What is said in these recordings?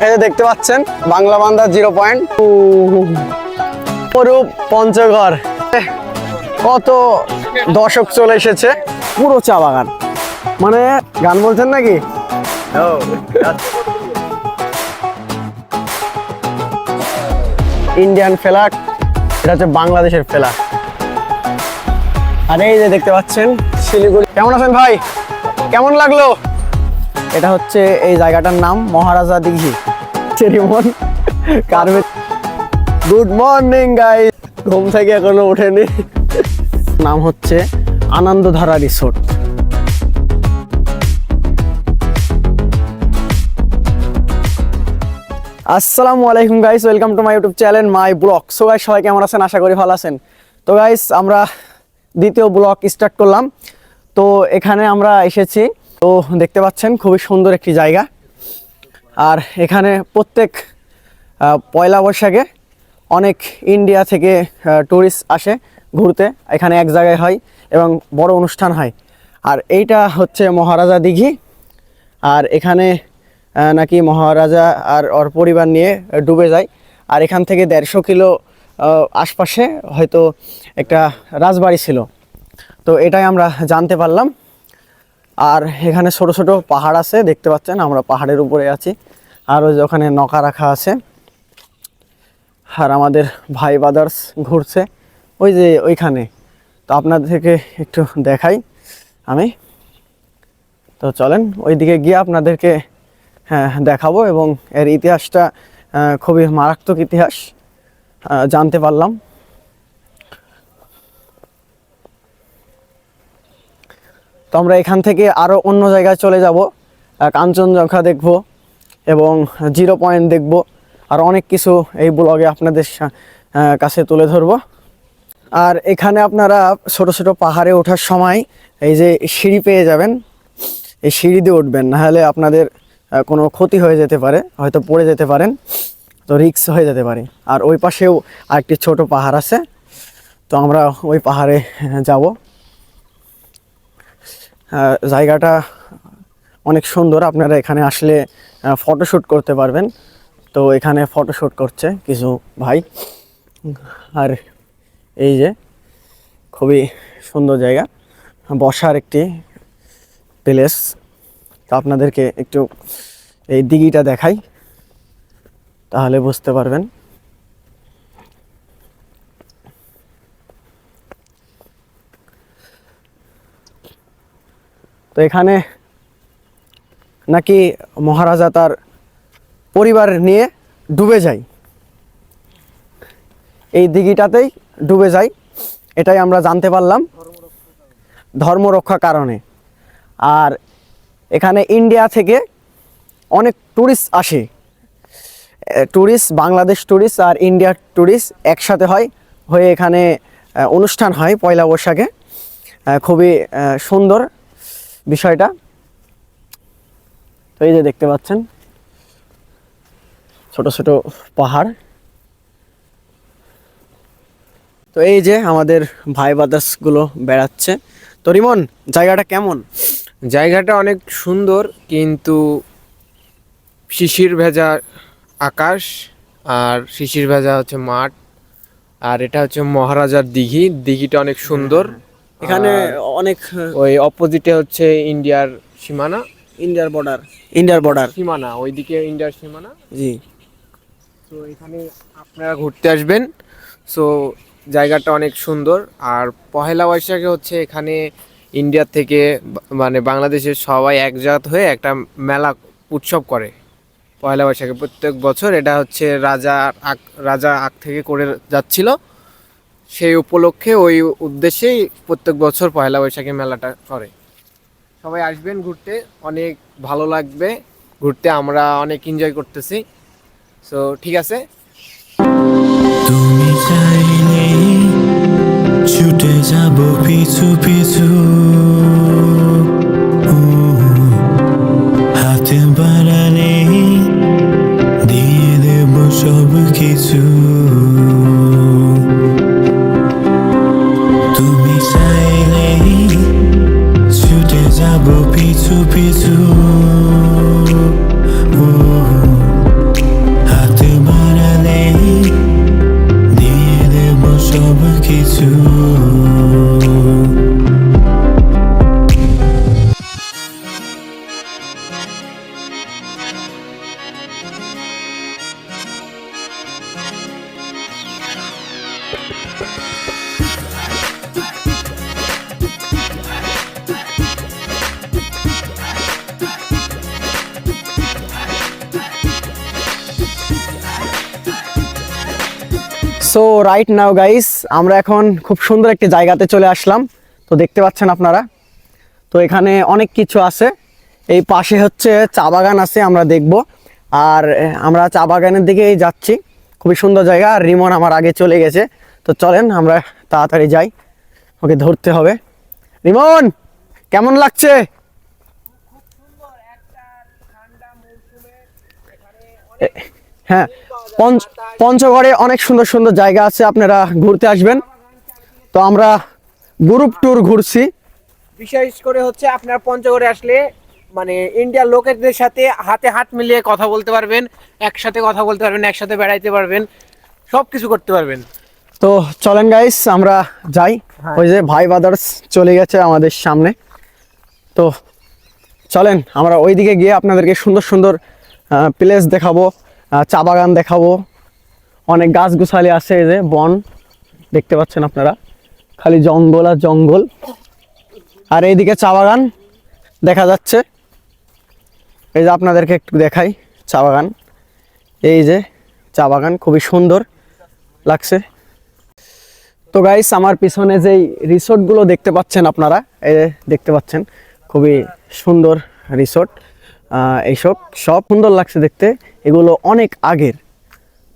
এই যে দেখতে পাচ্ছেন বাংলা বান্দা 0 পয়েন্ট অপরূপ পঞ্চগড়। কত দর্শক চলে এসেছে, পুরো চা বাগান। মানে গান বলছেন নাকি? ইন্ডিয়ান ফ্ল্যাগ, এটা হচ্ছে বাংলাদেশের ফ্ল্যাগ। আর এই যে দেখতে পাচ্ছেন শিলিগুড়ি। কেমন আছেন ভাই, কেমন লাগলো? এটা হচ্ছে এই জায়গাটার নাম মহারাজা দিঘি। রিমন কারবে। গুড মর্নিং গাইস, ঘুম থেকে এখনো ওঠেনি। নাম হচ্ছে আনন্দধারা রিসোর্ট। আসসালামু আলাইকুম guys, welcome to my YouTube channel my blog. So guys সবাই কেমন আছেন? আশা করি ভালো আছেন। তো গাইস আমরা দ্বিতীয় ব্লগ স্টার্ট করলাম। তো এখানে আমরা এসেছি, তো দেখতে পাচ্ছেন খুবই সুন্দর একটি জায়গা। আর এখানে প্রত্যেক পয়লা বৈশাখে অনেক ইন্ডিয়া থেকে টুরিস্ট আসে ঘুরতে। এখানে এক জায়গায় হয় এবং বড় অনুষ্ঠান হয়। আর এইটা হচ্ছে মহারাজা দিঘি। আর এখানে নাকি মহারাজা আর ওর পরিবার নিয়ে ডুবে যায়। আর এখান থেকে 150 কিলো আশপাশে হয়তো একটা রাজবাড়ি ছিল। তো এটাই আমরা জানতে পারলাম। আর এখানে ছোট ছোট পাহাড় আছে, দেখতে পাচ্ছেন আমরা পাহাড়ের উপরে আছি। আর ওই যে ওখানে নৌকা রাখা আছে। আর আমাদের ভাই ব্রাদার্স ঘুরছে ওই যে ওইখানে। তো আপনাদেরকে একটু দেখাই আমি। তো চলেন ওইদিকে গিয়ে আপনাদেরকে দেখাবো এবং এর ইতিহাসটা খুবই মারাত্মক ইতিহাস জানতে পারলাম। তো আমরা এখান থেকে আরও অন্য জায়গায় চলে যাব, কাঞ্চনজঙ্ঘা দেখব এবং 0 পয়েন্ট দেখব। আর অনেক কিছু এই ব্লগে আপনাদের কাছে তুলে ধরব। আর এখানে আপনারা ছোট ছোট পাহাড়ে ওঠার সময় এই যে সিঁড়ি পেয়ে যাবেন, এই সিঁড়ি দিয়ে উঠবেন, নাহলে আপনাদের কোনো ক্ষতি হয়ে যেতে পারে, হয়তো পড়ে যেতে পারেন, তো রিস্ক হয়ে যেতে পারে। আর ওই পাশেও আরেকটি ছোট পাহাড় আছে, তো আমরা ওই পাহাড়ে যাব। জায়গাটা অনেক সুন্দর, আপনারা এখানে আসলে ফটোশ্যুট করতে পারবেন। তো এখানে ফটোশ্যুট করছে কিছু ভাই। আর এই যে খুবই সুন্দর জায়গা, বসার একটি প্লেস। তো আপনাদেরকে একটু এই দিঘিটা দেখাই, তাহলে বুঝতে পারবেন। তো এখানে নাকি মহারাজা তার পরিবার নিয়ে ডুবে যায়, এই দিঘিটাতেই ডুবে যায়, এটাই আমরা জানতে পারলাম ধর্ম রক্ষা কারণে। আর এখানে ইন্ডিয়া থেকে অনেক টুরিস্ট আসে, টুরিস্ট, বাংলাদেশ টুরিস্ট আর ইন্ডিয়ার টুরিস্ট একসাথে হয়ে এখানে অনুষ্ঠান হয় পয়লা বৈশাখে। খুবই সুন্দর বিষয়টা। তো এই যে দেখতে পাচ্ছেন ছোট ছোট পাহাড়। তো এই যে আমাদের ভাই ব্রাদার্সগুলো বেড়াচ্ছে। তো রিমন, জায়গাটা কেমন? জায়গাটা অনেক সুন্দর, কিন্তু শিশির ভেজা আকাশ আর শিশির ভেজা হচ্ছে মাঠ। আর এটা হচ্ছে মহারাজার দিঘি, দিঘিটা অনেক সুন্দর। এখানে অনেক ওই অপোজিটে হচ্ছে ইন্ডিয়ার সীমানা, ইন্ডিয়ার বর্ডার। সীমানা ওইদিকে ইন্ডিয়ার সীমানা। জি। তো এখানে আপনারা ঘুরতে আসবেন। সো জায়গাটা অনেক সুন্দর। আর পহেলা বৈশাখে হচ্ছে এখানে ইন্ডিয়া থেকে মানে বাংলাদেশের সবাই একজাত হয়ে একটা মেলা উৎসব করে পয়লা বৈশাখে প্রত্যেক বছর। এটা হচ্ছে রাজা আগ থেকে করে যাচ্ছিল, সেই উপলক্ষে ওই উদ্দেশ্যেই প্রত্যেক বছর পয়লা বৈশাখে মেলাটা করে। সবাই আসবেন ঘুরতে, অনেক ভালো লাগবে ঘুরতে, আমরা অনেক এনজয় করতেছি। সো ঠিক আছে। তুমি চাইলে ছুটে যাব পিছু পিছু, হাতে বাড়ালে দিয়ে দেব সব কিছু। তুমি চাইলে ছুটে যাব পিছু পিছু, সো রাইট নাও গাইস, আমরা এখন খুব সুন্দর একটি জায়গাতে চলে আসলাম। তো দেখতে পাচ্ছেন আপনারা, তো এখানে অনেক কিছু আছে। এই পাশে হচ্ছে চা বাগান আছে, আমরা দেখব। আর আমরা চা বাগানের দিকেই যাচ্ছি। খুবই সুন্দর জায়গা। আর রিমন আমার আগে চলে গেছে, তো চলেন আমরা তাড়াতাড়ি যাই, ওকে ধরতে হবে। রিমন, কেমন লাগছে? হ্যাঁ, পঞ্চগড়ে অনেক সুন্দর সুন্দর জায়গা আছে, আপনারা ঘুরতে আসবেন। তো আমরা গ্রুপ ট্যুর ঘুরছি। বিশেষ করে হচ্ছে আপনার পঞ্চগড়ে আসলে মানে ইন্ডিয়ার লোকেদের সাথে হাতে হাত মিলিয়ে কথা বলতে পারবেন, একসাথে কথা বলতে পারবেন, একসাথে বেড়াইতে পারবেন, সব কিছু করতে পারবেন। তো চলেন গাইস, আমরা যাই। ওই যে ভাই ব্রাদার্স চলে গেছে আমাদের সামনে। তো চলেন আমরা ওইদিকে গিয়ে আপনাদেরকে সুন্দর সুন্দর প্লেস দেখাবো, চা বাগান দেখাবো। অনেক গাছ গুছালি আছে, এই যে বন দেখতে পাচ্ছেন আপনারা, খালি জঙ্গল আর জঙ্গল। আর এইদিকে চা বাগান দেখা যাচ্ছে। এই যে আপনাদেরকে একটু দেখাই চা বাগান। এই যে চা বাগান খুবই সুন্দর লাগছে। তো গাইস, আমার পিছনে যেই রিসোর্টগুলো দেখতে পাচ্ছেন আপনারা, এই যে দেখতে পাচ্ছেন খুবই সুন্দর রিসোর্ট। এইসব সব সুন্দর লাগছে দেখতে। এগুলো অনেক আগের।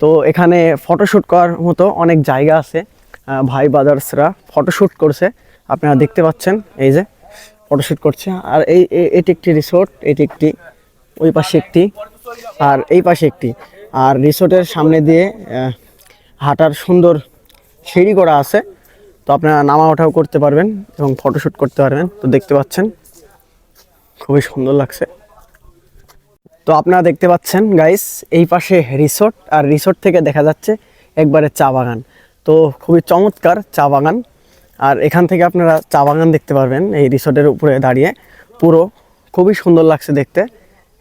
তো এখানে ফটোশ্যুট করার মতো অনেক জায়গা আছে। ভাই ব্রাদার্সরা ফটোশ্যুট করছে, আপনারা দেখতে পাচ্ছেন। এই যে ফটোশ্যুট করছে। আর এটি একটি রিসোর্ট, এটি একটি, ওই পাশে একটি, আর এই পাশে একটি। আর রিসোর্টের সামনে দিয়ে হাঁটার সুন্দর সিঁড়ি করা আছে। তো আপনারা নামা ওঠাও করতে পারবেন এবং ফটোশ্যুট করতে পারবেন। তো দেখতে পাচ্ছেন খুবই সুন্দর লাগছে। তো আপনারা দেখতে পাচ্ছেন গাইস, এই পাশে রিসোর্ট, আর রিসোর্ট থেকে দেখা যাচ্ছে একবারে চা বাগান। তো খুবই চমৎকার চা বাগান। আর এখান থেকে আপনারা চা বাগান দেখতে পারবেন এই রিসোর্টের উপরে দাঁড়িয়ে। পুরো খুবই সুন্দর লাগছে দেখতে,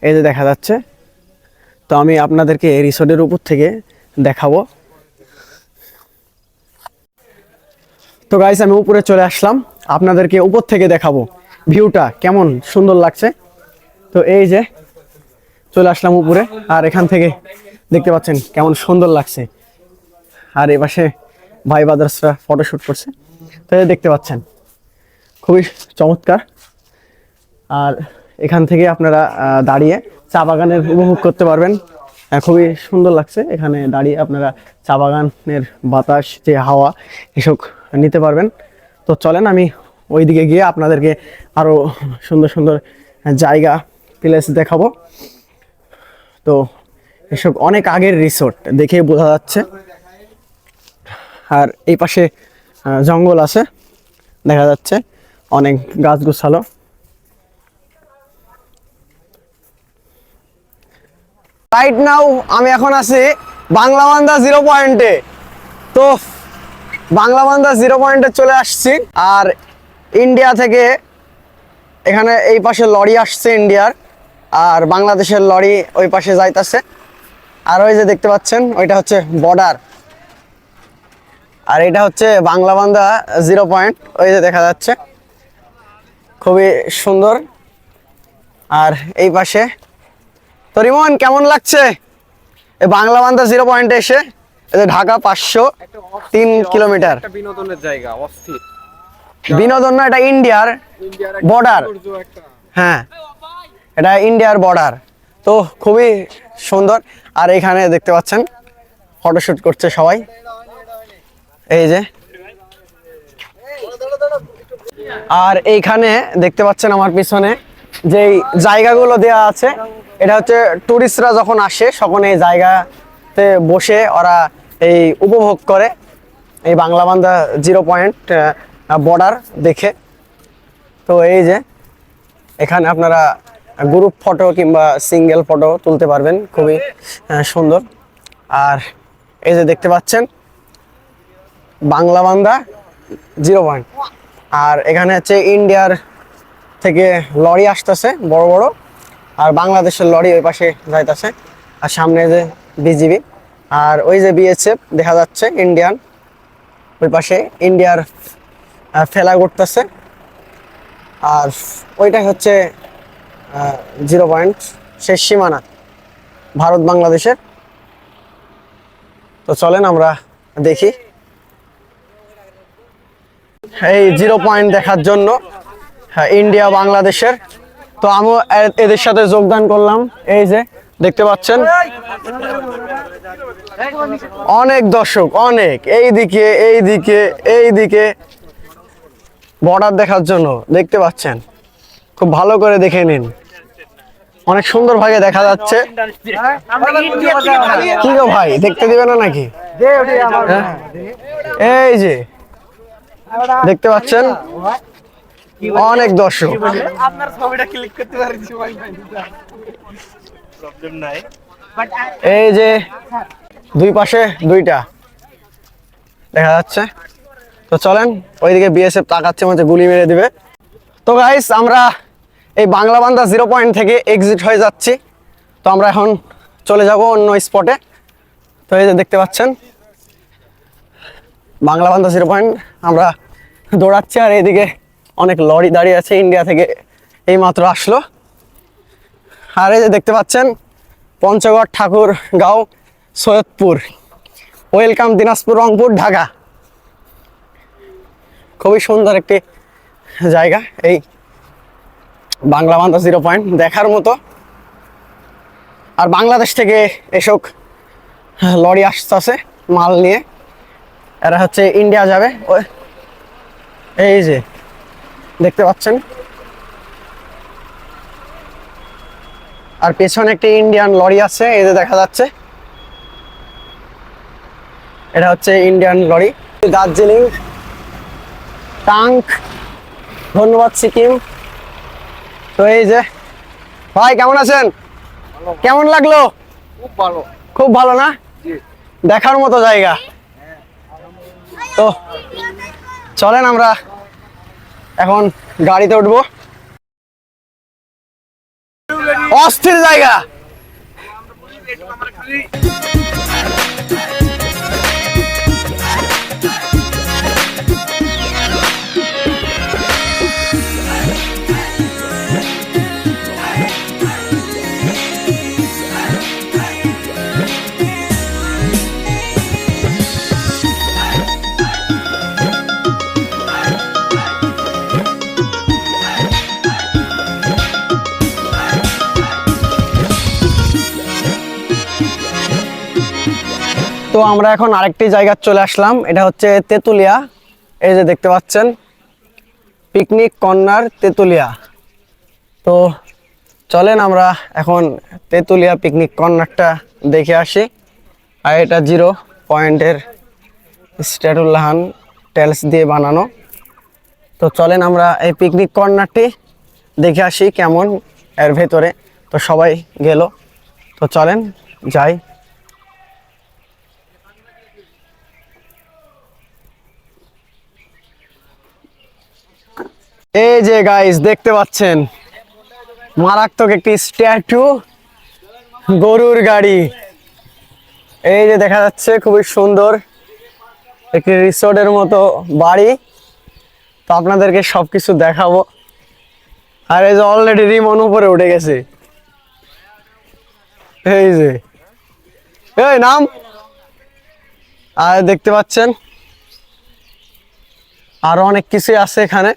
এই যে দেখা যাচ্ছে। তো আমি আপনাদেরকে এই রিসোর্টের উপর থেকে দেখাবো। তো গাইস, আমি উপরে চলে আসলাম, আপনাদেরকে উপর থেকে দেখাবো ভিউটা কেমন সুন্দর লাগছে। তো এই যে চলে আসলাম উপরে, আর এখান থেকে দেখতে পাচ্ছেন কেমন সুন্দর লাগছে। আর এই পাশে ভাই ব্রাদার্সরা ফটোশ্যুট করছে, তো এই দেখতে পাচ্ছেন খুবই চমৎকার। আর এখান থেকে আপনারা দাঁড়িয়ে চা বাগানের উপভোগ করতে পারবেন। খুবই সুন্দর লাগছে এখানে দাঁড়িয়ে, আপনারা চা বাগানের বাতাস, যে হাওয়া, এসব নিতে পারবেন। তো চলেন আমি ওইদিকে গিয়ে আপনাদেরকে আরও সুন্দর সুন্দর জায়গা, প্লেস দেখাবো। তো এসব অনেক আগের রিসোর্ট, দেখে বোঝা যাচ্ছে। আর এই পাশে জঙ্গল আছে, দেখা যাচ্ছে অনেক গাছ গোছালো। রাইট নাও আমি এখন আছি বাংলাবান্ধা 0 পয়েন্টে। তো বাংলাবান্ধা 0 পয়েন্টে চলে আসছি। আর ইন্ডিয়া থেকে এখানে এই পাশে লরি আসছে ইন্ডিয়ার, আর বাংলাদেশের লরি ওই পাশে যাইতাছে। আর ওই যে দেখতে পাচ্ছেন ওইটা হচ্ছে বর্ডার, আর এটা হচ্ছে বাংলাবান্ধা 0 পয়েন্ট, ওই যে দেখা যাচ্ছে খুবই সুন্দর। আর এই পাশে তো রিমন, কেমন লাগছে এই বাংলাবান্ধা 0 পয়েন্টে এসে? এই যে ঢাকা 503 কিলোমিটার। একটা বিনোদনের জায়গা, অস্থির বিনোদন না, এটা ইন্ডিয়ার বর্ডার। হ্যাঁ, এটা ইন্ডিয়ার বর্ডার। তো খুবই সুন্দর। আর এখানে দেখতে পাচ্ছেন ফটোশুট করছে সবাই, এই যে। আর এইখানে দেখতে পাচ্ছেন আমার পিছনে যেই জায়গাগুলো দেওয়া আছে, এটা হচ্ছে টুরিস্টরা যখন আসে তখন এই জায়গাতে বসে ওরা এই উপভোগ করে এই বাংলাবান্ধা 0 পয়েন্ট বর্ডার দেখে। তো এই যে এখানে আপনারা গ্রুপ ফটো কিংবা সিঙ্গেল ফটো তুলতে পারবেন, খুবই সুন্দর। আর এই যে দেখতে পাচ্ছেন বাংলাবান্ধা 0 পয়েন্ট। আর এখানে হচ্ছে ইন্ডিয়ার থেকে লরি আসতেছে বড় বড়, আর বাংলাদেশের লরি ওই পাশে যাইতেছে। আর সামনে যে বিজিবি, আর ওই যে বিএসএফ দেখা যাচ্ছে ইন্ডিয়ান, ওই পাশে ইন্ডিয়ার ফেলা করতেছে। আর ওইটাই হচ্ছে 0 পয়েন্ট, শেষ সীমানা ভারত বাংলাদেশের। তো চলেন আমরা দেখি। এই 0 পয়েন্ট দেখার জন্য, হ্যাঁ, ইন্ডিয়া বাংলাদেশের। তো আমিও এদের সাথে যোগদান করলাম। এই যে দেখতে পাচ্ছেন অনেক দর্শক, অনেক এইদিকে এইদিকে এইদিকে বর্ডার দেখার জন্য দেখতে পাচ্ছেন। খুব ভালো করে দেখে নিন, অনেক সুন্দর ভাবে দেখা যাচ্ছে। কি গো ভাই, দেখতে দিবে না নাকি? হ্যাঁ? এই যে দেখতে পাচ্ছেন অনেক দর্শক। আপনার ছবিটা ক্লিক করতে পারছি প্রবলেম নাই। এই যে দুই পাশে দুইটা দেখা যাচ্ছে। তো চলেন, ওইদিকে বিএসএফ তাকাচ্ছে, মধ্যে গুলি মেরে দিবে। তো গাইস, আমরা এই বাংলাবান্ধা 0 পয়েন্ট থেকে এক্সিট হয়ে যাচ্ছি। তো আমরা এখন চলে যাব অন্য স্পটে। তো এই যে দেখতে পাচ্ছেন বাংলাবান্ধা 0 পয়েন্ট, আমরা দৌড়াচ্ছি। আর এইদিকে অনেক লরি দাঁড়িয়ে আছে, ইন্ডিয়া থেকে এই মাত্র আসলো। আর এই যে দেখতে পাচ্ছেন পঞ্চগড়, ঠাকুরগাঁও, সৈয়দপুর। ওয়েলকাম দিনাজপুর, রংপুর, ঢাকা। খুবই সুন্দর একটি জায়গা এই বাংলাবান্ধা 0 পয়েন্ট, দেখার মতো। আর বাংলাদেশ থেকে এসব লরি আসতেছে মাল নিয়ে, এরা হচ্ছে ইন্ডিয়া যাবে। এই যে দেখতে পাচ্ছেন, আর পেছনে একটি ইন্ডিয়ান লরি আছে, এই যে দেখা যাচ্ছে, এটা হচ্ছে ইন্ডিয়ান লরি। দার্জিলিং, টাঙ্ক, ধন্যবাদ সিকিম। তো এই যে ভাই, কেমন আছেন? কেমন লাগলো? খুব ভালো। খুব ভালো না? দেখার মতো জায়গা। তো চলেন আমরা এখন গাড়িতে উঠবো। অস্থির জায়গা। তো আমরা এখন আরেকটি জায়গায় চলে আসলাম, এটা হচ্ছে তেতুলিয়া। এই যে দেখতে পাচ্ছেন পিকনিক কর্নার তেতুলিয়া। তো চলেন আমরা এখন তেতুলিয়া পিকনিক কর্নারটা দেখে আসি। আর এটা 0 পয়েন্টের স্ট্যাটুল্লাহান টাইলস দিয়ে বানানো। তো চলেন আমরা এই পিকনিক কর্নারটি দেখে আসি কেমন এর ভেতরে। তো সবাই গেল, তো চলেন যাই। এই যে গাইস দেখতে পাচ্ছেন মারাত্মক একটি স্ট্যাচু, গরুর গাড়ি। এই যে দেখা যাচ্ছে খুবই সুন্দর একটি রিসোর্টের মতো বাড়ি। তো আপনাদেরকে সবকিছু দেখাবো। আর এই যে অলরেডি রিমন উপরে উঠে গেছে। এই যে এই নাম, আর দেখতে পাচ্ছেন আরো অনেক কিছু আছে এখানে।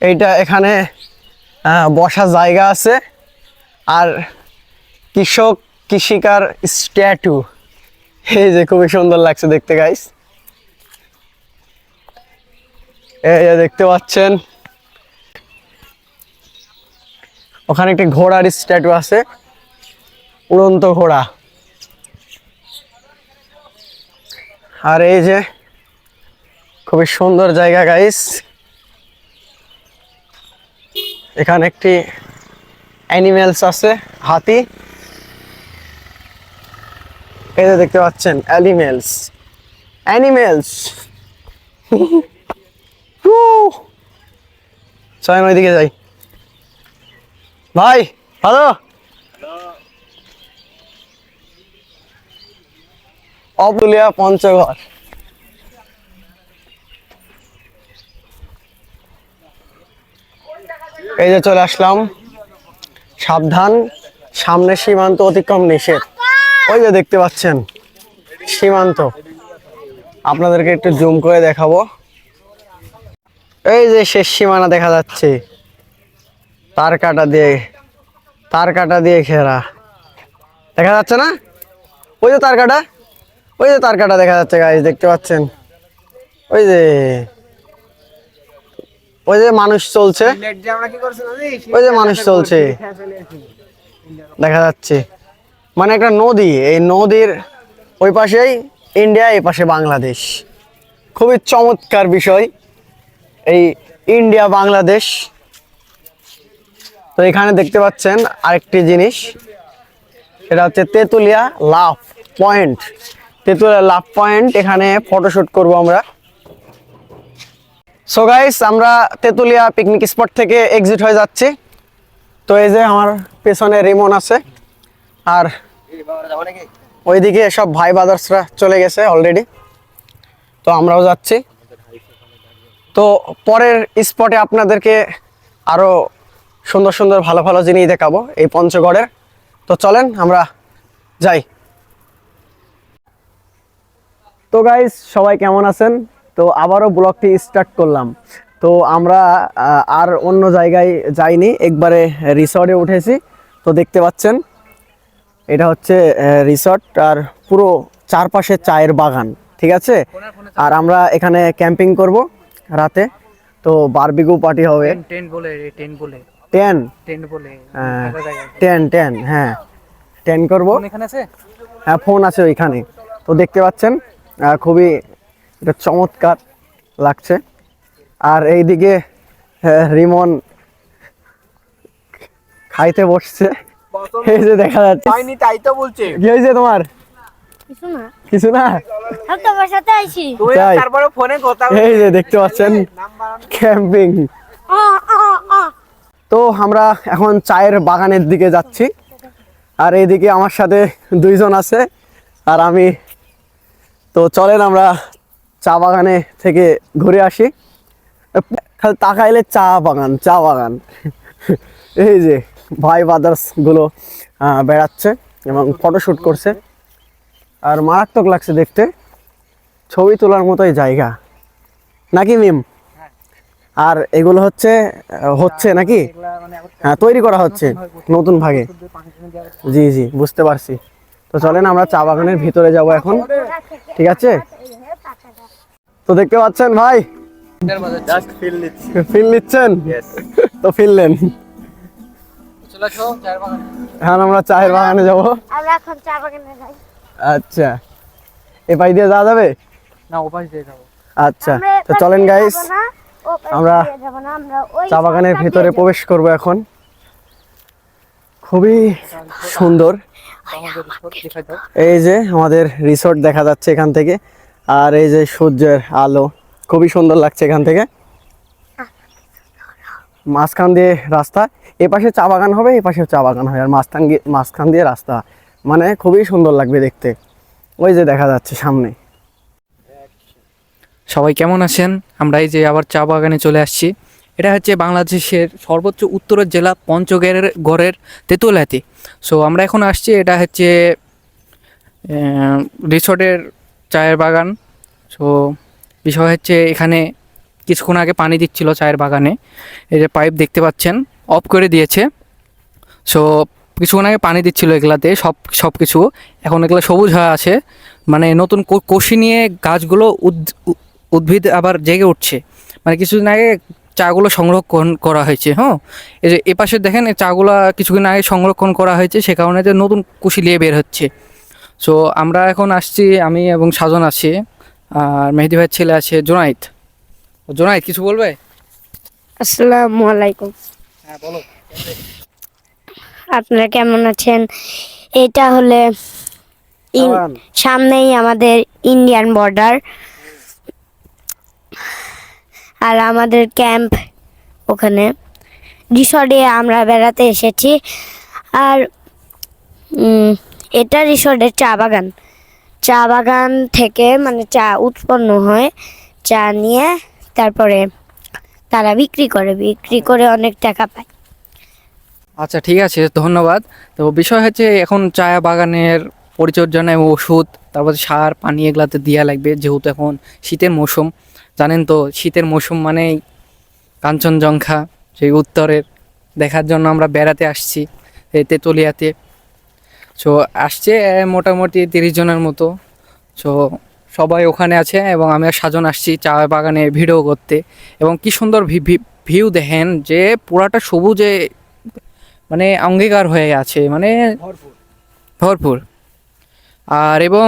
এইটা এখানে বসার জায়গা আছে। আর কৃষিকার স্ট্যাটু, এই যে খুবই সুন্দর লাগছে দেখতে গাইস। এই যে দেখতে পাচ্ছেন ওখানে একটি ঘোড়ার স্ট্যাটু আছে, উড়ন্ত ঘোড়া। আর এই যে খুবই সুন্দর জায়গা গাইস। এখানে একটি অ্যানিমেলস আছে, হাতি। এই যে দেখতে পাচ্ছেন অ্যানিমেলস। চলেন ওইদিকে যাই। ভাই ভালো? অবুলিয়া পঞ্চগড়। এই যে চলে আসলাম। সাবধান, সামনে সীমান্ত অতিক্রম নিষেধ। ওই যে দেখতে পাচ্ছেন সীমান্ত। আপনাদেরকে একটু জুম করে দেখাবো। এই যে শেষ সীমানা দেখা যাচ্ছে, তার কাটা দিয়ে ঘেরা, দেখা যাচ্ছে না? ওই যে তার কাটা দেখা যাচ্ছে গাইস, দেখতে পাচ্ছেন? ওই যে মানুষ চলছে, ওই যে মানুষ চলছে দেখা যাচ্ছে। মানে একটা নদী, এই নদীর ওই পাশেই ইন্ডিয়া, এই পাশে বাংলাদেশ। খুবই চমৎকার বিষয় এই ইন্ডিয়া বাংলাদেশ। তো এখানে দেখতে পাচ্ছেন আরেকটি জিনিস, সেটা হচ্ছে Tetulia love point. Tetulia love point, এখানে ফটোশুট করব আমরা। সো গাইস, আমরা তেঁতুলিয়া পিকনিক স্পট থেকে এক্সিট হয়ে যাচ্ছি। তো এই যে আমার পেছনে রিমন আছে, আর ওইদিকে সব ভাই ব্রাদার্সরা চলে গেছে অলরেডি। তো আমরাও যাচ্ছি। তো পরের স্পটে আপনাদেরকে আরো সুন্দর সুন্দর ভালো ভালো জিনিস দেখাবো এই পঞ্চগড়ের। তো চলেন আমরা যাই। তো গাইস, সবাই কেমন আছেন? তো আবারও ব্লগটি স্টার্ট করলাম। তো আমরা আর অন্য জায়গায় যাইনি, একবারে রিসর্টে উঠেছি। তো দেখতে পাচ্ছেন এটা হচ্ছে রিসর্ট, আর পুরো চারপাশে চায়ের বাগান, ঠিক আছে? আর আমরা এখানে ক্যাম্পিং করব রাতে। তো বারবিকিউ পার্টি হবে। টেন্ট বলে টেন টেন্ট বলে টেন হ্যাঁ, টেন করব। এখানে আছে। হ্যাঁ, ফোন আছে ওইখানে। তো দেখতে পাচ্ছেন খুবই এটা চমৎকার লাগছে। আর এইদিকে রিমন খাইতে বসছে, এই যে দেখা যাচ্ছে। হয়নি তাই তো বলছে। কি হয়েছে তোমার? কিছু না, আমি তোমার সাথে আইছি। তুই তাই? তারপরে ফোনে কথা এই যে দেখতে পাচ্ছেন ক্যাম্পিং। তো আমরা এখন চায়ের বাগানের দিকে যাচ্ছি, আর এইদিকে আমার সাথে দুইজন আছে আর আমি। তো চলেন আমরা চা বাগানে থেকে ঘুরে আসি। খালি তাকাইলে চা বাগান। এই যে ভাই ব্রাদার্স গুলো বেড়াচ্ছে এবং ফটোশুট করছে, আর মারাত্মক লাগছে দেখতে, ছবি তোলার মতোই জায়গা নাকি মিম? আর এগুলো হচ্ছে নাকি? হ্যাঁ, তৈরি করা হচ্ছে নতুন ভাগে। জি জি, বুঝতে পারছি। তো চলেন আমরা চা বাগানের ভিতরে যাব এখন, ঠিক আছে? তো দেখতে পাচ্ছেন ভাই, ফিল নিচ্ছেন? তো ফিললেন। এখন আমরা চায়ের বাগানে যাব। আমরা এখন চা বাগানে যাই। আচ্ছা, এ পাশ দিয়ে যাওয়া যাবে? না, ওপাশ দিয়ে যাবো। আচ্ছা, আমরা তো এপাশ চলেন দিয়ে গাইস, যাবো না, ওপাশ আমরা দিয়ে যাবো না, আমরা ওই চা বাগানের সাইডটা ভিতরে দিয়ে প্রবেশ করব এখন। খুবই সুন্দর। এই যে আমাদের রিসোর্ট দেখা যাচ্ছে এখান থেকে, আর এই যে সূর্যের আলো, খুবই সুন্দর লাগছে এখান থেকে। মাঝখান দিয়ে রাস্তা, এ পাশে চা বাগান হবে, এ পাশে চা বাগান হয়, আর মাঝখান দিয়ে রাস্তা, মানে খুবই সুন্দর লাগবে দেখতে। ওই যে দেখা যাচ্ছে সামনে। সবাই কেমন আছেন? আমরা এই যে আবার চা বাগানে চলে আসছি। এটা হচ্ছে বাংলাদেশের সর্বোচ্চ উত্তরের জেলা পঞ্চগড়ের তেঁতুলিয়াতে। সো আমরা এখন আসছি, এটা হচ্ছে রিসোর্টের চায়ের বাগান। সো বিষয় হচ্ছে এখানে কিছুক্ষণ আগে পানি দিচ্ছিল চায়ের বাগানে, এই যে পাইপ দেখতে পাচ্ছেন অফ করে দিয়েছে। সো কিছুক্ষণ আগে পানি দিচ্ছিল এগুলাতে সব কিছু, এখন এগুলো সবুজ হয়ে আছে, মানে নতুন কষি নিয়ে গাছগুলো উদ্ভিদ আবার জেগে উঠছে। মানে কিছুদিন আগে চাগুলো সংরক্ষণ করা হয়েছে। হ্যাঁ, এই যে এপাশে দেখেন এই চাগুলা কিছুদিন আগে সংরক্ষণ করা হয়েছে, সে কারণে যে নতুন কুশি নিয়ে বের হচ্ছে। সো আমরা এখন আসছি, আমি এবং সাজন আছি, আর মেহেদি ভাইয়ের ছেলে আছে জোনাইদ। জোনাইদ কিছু বলবে? আসসালামু আলাইকুম। হ্যাঁ বলো। আপনারা কেমন আছেন? এটা হলে সামনেই আমাদের ইন্ডিয়ান বর্ডার, আর আমাদের ক্যাম্প ওখানে রিসর্টে আমরা বেড়াতে এসেছি। আর এটা রিসর্টের চা বাগান থেকে মানে চা উৎপন্ন হয়, চা নিয়ে তারপরে তারা বিক্রি করে অনেক টাকা পায়। আচ্ছা ঠিক আছে, ধন্যবাদ। তো বিষয় হচ্ছে এখন চা বাগানের পরিচর্যা নেয় ওষুধ, তারপর সার পানি এগুলাতে দেওয়া লাগবে, যেহেতু এখন শীতের মৌসুম। জানেন তো শীতের মৌসুম মানেই কাঞ্চনজঙ্ঘা, সেই উত্তরের দেখার জন্য আমরা বেড়াতে আসছি এই তেঁতুলিয়াতে। সো আসছে মোটামুটি 30 জনের মতো। সো সবাই ওখানে আছে এবং আমি আর সাজন আসছি চা বাগানে ভিডিও করতে। এবং কি সুন্দর ভিউ দেখেন, যে পুরাটা সবুজে মানে অঙ্গীকার হয়ে আছে, মানে ভরপুর। আর এবং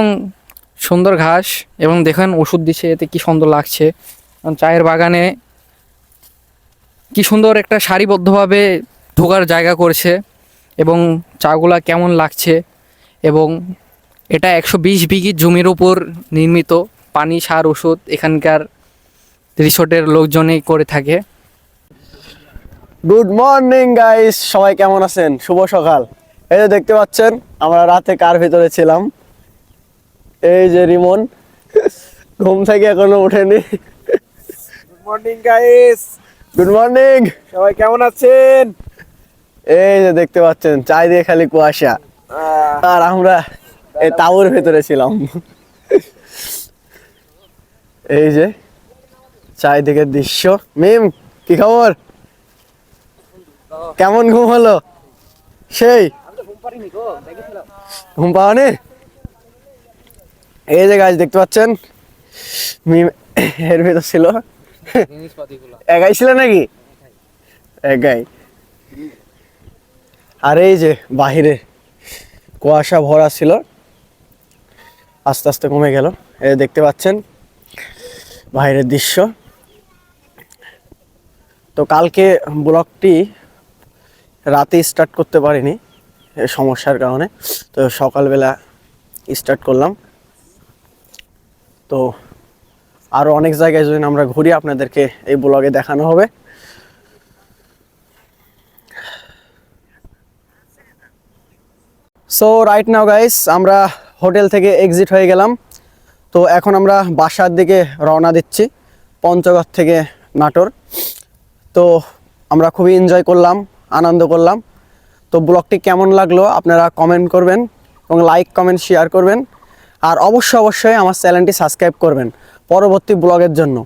সুন্দর ঘাস, এবং দেখেন ওষুধ দিচ্ছে, এতে কি সুন্দর লাগছে। চায়ের বাগানে কি সুন্দর একটা সারিবদ্ধভাবে ঢোকার জায়গা করেছে, এবং চাগুলা কেমন লাগছে। এবং এটা 120 বিঘি জমির উপর নির্মিত, পানি সার ওষুধ এখানকার রিসোর্টের লোকজনই করে থাকে। গুড মর্নিং গাইস, সবাই কেমন আছেন? শুভ সকাল। এই যে দেখতে পাচ্ছেন আমরা রাতে কার ভিতরে ছিলাম। এই যে রিমন ঘুম থেকে এখনো ওঠেনি। Good morning guys, good morning. সবাই কেমন আছেন? এই যে দেখতে পাচ্ছেন চারিদিকে খালি কুয়াশা, আর আমরা এই তাঁবুর ভিতরে ছিলাম। এই যে চারিদিকের দৃশ্য। মিম, কি খবর? কেমন ঘুম হলো? সেই ঘুম পাওয়ানি? এই যে গাছ দেখতে পাচ্ছেন, মিম এর ভিতর ছিল। একাই ছিল নাকি? একাই। আর এই যে বাহিরে কুয়াশা ভরা ছিল, আস্তে আস্তে কমে গেল। এই যে দেখতে পাচ্ছেন বাইরের দৃশ্য। তো কালকে ব্লগটি রাতে স্টার্ট করতে পারিনি এই সমস্যার কারণে, তো সকালবেলা স্টার্ট করলাম। তো আরও অনেক জায়গায় যদি আমরা ঘুরি আপনাদেরকে এই ব্লগে দেখানো হবে। সো রাইট নাও গাইস, আমরা হোটেল থেকে এক্সিট হয়ে গেলাম। তো এখন আমরা বাসার দিকে রওনা দিচ্ছি, পঞ্চগড় থেকে নাটোর। তো আমরা খুবই এনজয় করলাম, আনন্দ করলাম। তো ব্লগটি কেমন লাগলো আপনারা কমেন্ট করবেন, এবং লাইক কমেন্ট শেয়ার করবেন। আর অবশ্যই আমার চ্যানেলটি সাবস্ক্রাইব করবেন পরবর্তী ব্লগের জন্য।